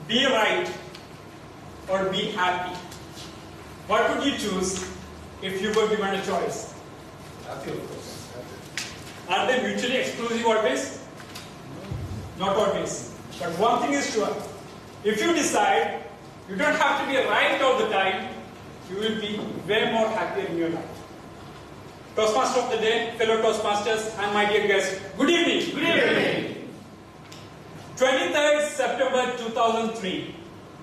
be right or be happy? What would you choose if you were given a choice? Happy, of course. Happy. Are they mutually exclusive always? Not always. But one thing is sure. If you decide you don't have to be right all the time, you will be way more happier in your life. Toastmaster of the day, fellow Toastmasters, and my dear guests, good evening. Good evening. 23rd September 2003,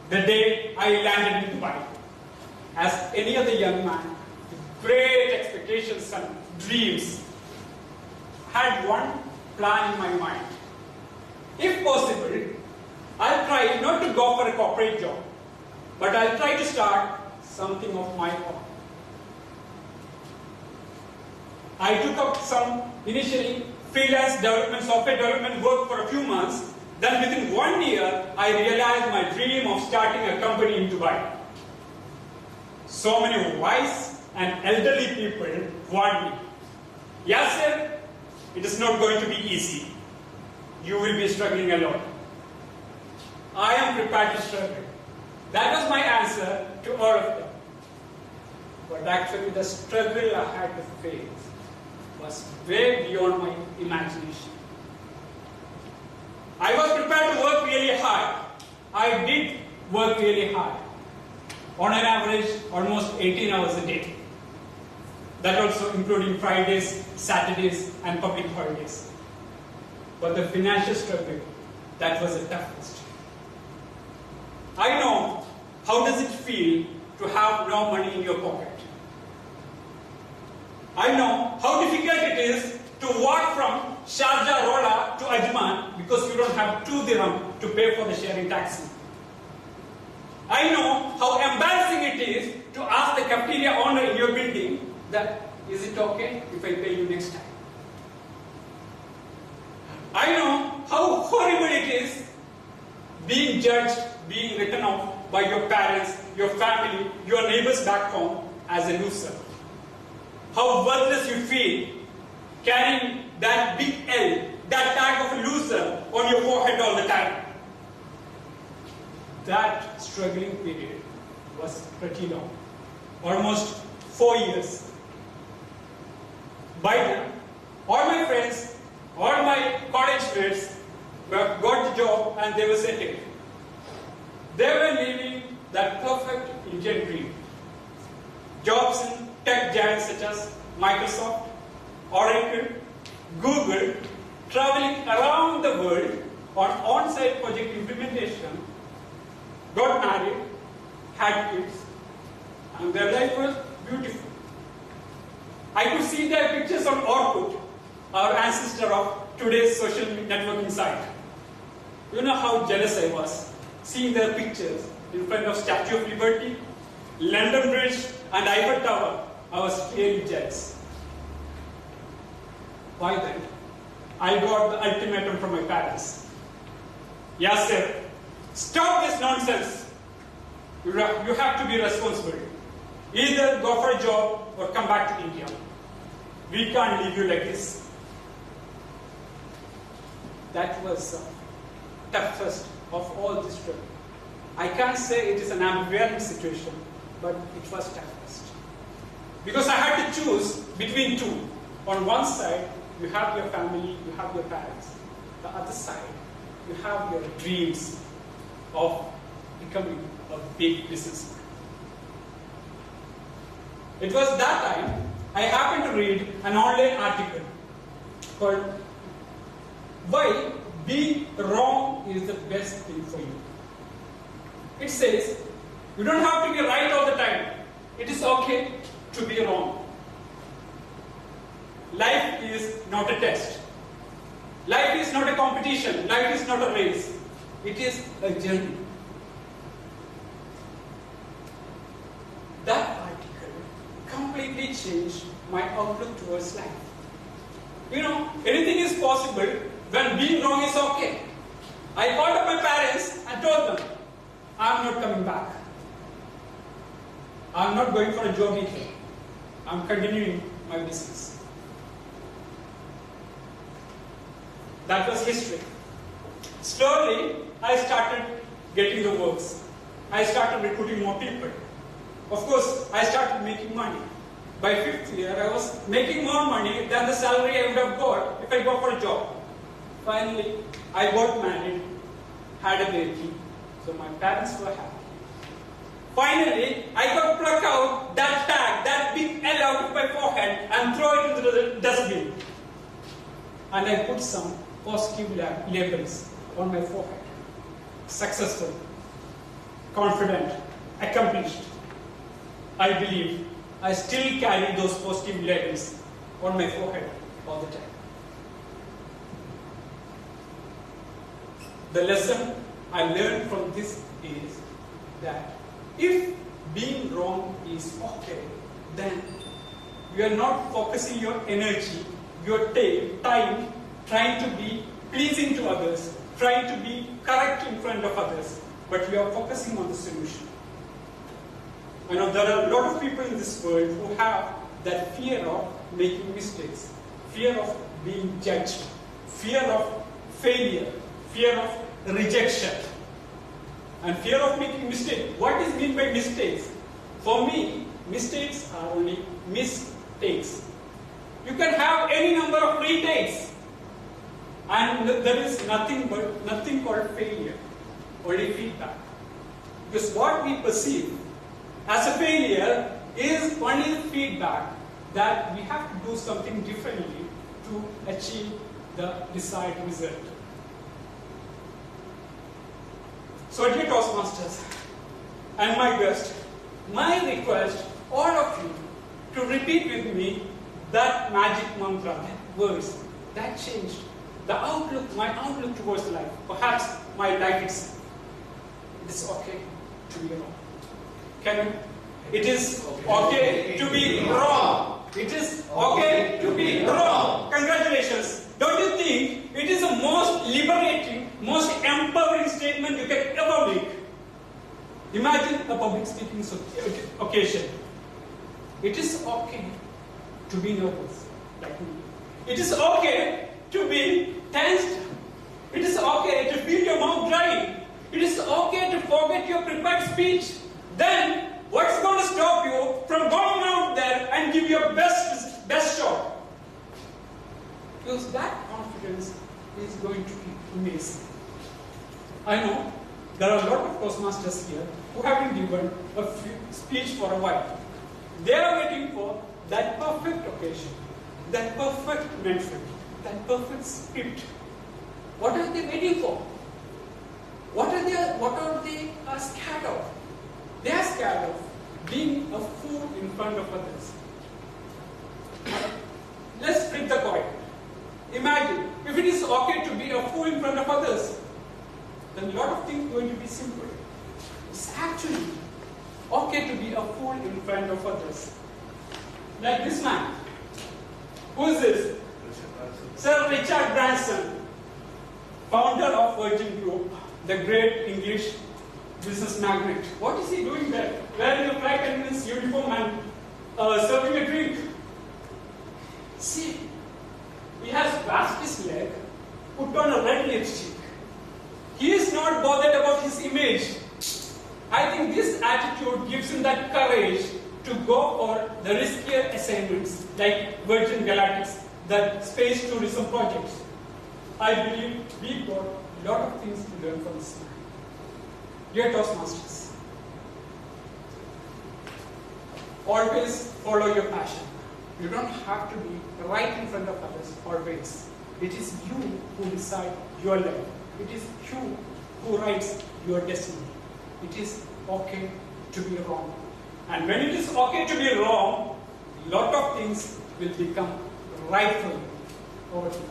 the day I landed in Dubai. As any other young man with great expectations and dreams, I had one plan in my mind. If possible, I'll try not to go for a corporate job, but I'll try to start something of my own. I took up some initially freelance development, software development work for a few months. Then within 1 year, I realized my dream of starting a company in Dubai. So many wise and elderly people warned me. Yasir, it is not going to be easy. You will be struggling a lot. I am prepared to struggle. That was my answer to all of them. But actually the struggle I had to face was way beyond my imagination. I was prepared to work really hard. I did work really hard. On an average, almost 18 hours a day. That also including Fridays, Saturdays, and public holidays. But the financial struggle, that was the toughest. I know how does it feel to have no money in your pocket. I know how difficult it is to walk from Sharjah Rola to Ajman because you don't have 2 dirham to pay for the sharing taxi. I know how embarrassing it is to ask the cafeteria owner in your building that, is it okay if I pay you next time? I know how horrible it is being judged, being written off by your parents, your family, your neighbors back home as a loser. How worthless you feel carrying that big L, that tag of a loser on your forehead all the time. That struggling period was pretty long, almost 4 years. By then, all my friends, all my college mates got the job and they were settled. They were living that perfect Indian dream. Jobs in tech giants such as Microsoft, Oracle, Google, traveling around the world on on-site project implementation, got married, had kids, and their life was beautiful. I could see their pictures on Orkut, our ancestor of today's social networking site. You know how jealous I was seeing their pictures in front of Statue of Liberty, London Bridge, and Eiffel Tower. I was really jealous. By then, I got the ultimatum from my parents. Yasir, stop this nonsense. You have to be responsible. Either go for a job or come back to India. We can't leave you like this. That was the toughest of all this struggle. I can't say it is an ambivalent situation, but it was toughest. Because I had to choose between two. On one side, you have your family, you have your parents. The other side, you have your dreams of becoming a big businessman. It was that time I happened to read an online article called "Why Being Wrong is the Best Thing for You." It says, you don't have to be right all the time. It is okay to be wrong. Life is not a test. Life is not a competition. Life is not a race. It is a journey. That article completely changed my outlook towards life. You know, anything is possible when being wrong is okay. I called up my parents and told them, I'm not coming back. I'm not going for a job either. I'm continuing my business. That was history. Slowly, I started getting the works. I started recruiting more people. Of course, I started making money. By 5th year, I was making more money than the salary I would have got if I go for a job. Finally, I got married, had a baby, so my parents were happy. Finally, I got pluck out that tag, that big L out of my forehead and throw it into the dustbin. And I put some positive labels on my forehead. Successful, confident, accomplished. I believe I still carry those positive labels on my forehead all the time. The lesson I learned from this is that if being wrong is okay, then you are not focusing your energy, your time, trying to be pleasing to others, trying to be correct in front of others, but you are focusing on the solution. I know there are a lot of people in this world who have that fear of making mistakes, fear of being judged, fear of failure, fear of rejection, and fear of making mistakes. What is meant by mistakes? For me, mistakes are only mistakes. You can have any number of retakes, and there is nothing called failure, only feedback. Because what we perceive as a failure is only the feedback that we have to do something differently to achieve the desired result. So dear Toastmasters and my guest, my request, all of you, to repeat with me that magic mantra, that words, that changed the outlook, my outlook towards life, perhaps my life itself. It is okay to be wrong. Can you? It is okay to be wrong. It is okay to be wrong. Congratulations. Don't you think it is the most liberating, most empowering statement you can ever make? Imagine a public speaking occasion. It is okay to be nervous, like me. It is okay to be tensed. It is okay to feel your mouth dry. It is okay to forget your prepared speech. Then, what's going to stop you from going out there and give your best shot? Because that confidence is going to be amazing. I know there are a lot of Toastmasters here who have been given a speech for a while. They are waiting for that perfect occasion, that perfect mentor, that perfect script. What are they waiting for? What are they scared of? They are scared of being a fool in front of others. Let's flip the coin. Imagine, if it is okay to be a fool in front of others, then a lot of things are going to be simple. It's actually okay to be a fool in front of others. Like this man. Who is this? Sir Richard Branson, founder of Virgin Group, the great English business magnate. What is he doing there? Wearing a flight attendant's uniform and serving a drink. See, he has waxed his leg, put on a red lipstick. He is not bothered about his image. I think this attitude gives him that courage to go for the riskier assignments like Virgin Galactic's, the space tourism projects. I believe we've got a lot of things to learn from this man. Dear Toastmasters, always follow your passion. You don't have to be right in front of others always. It is you who decide your life. It is you who writes your destiny. It is okay to be wrong. And when it is okay to be wrong, a lot of things will become right for you. Over to you.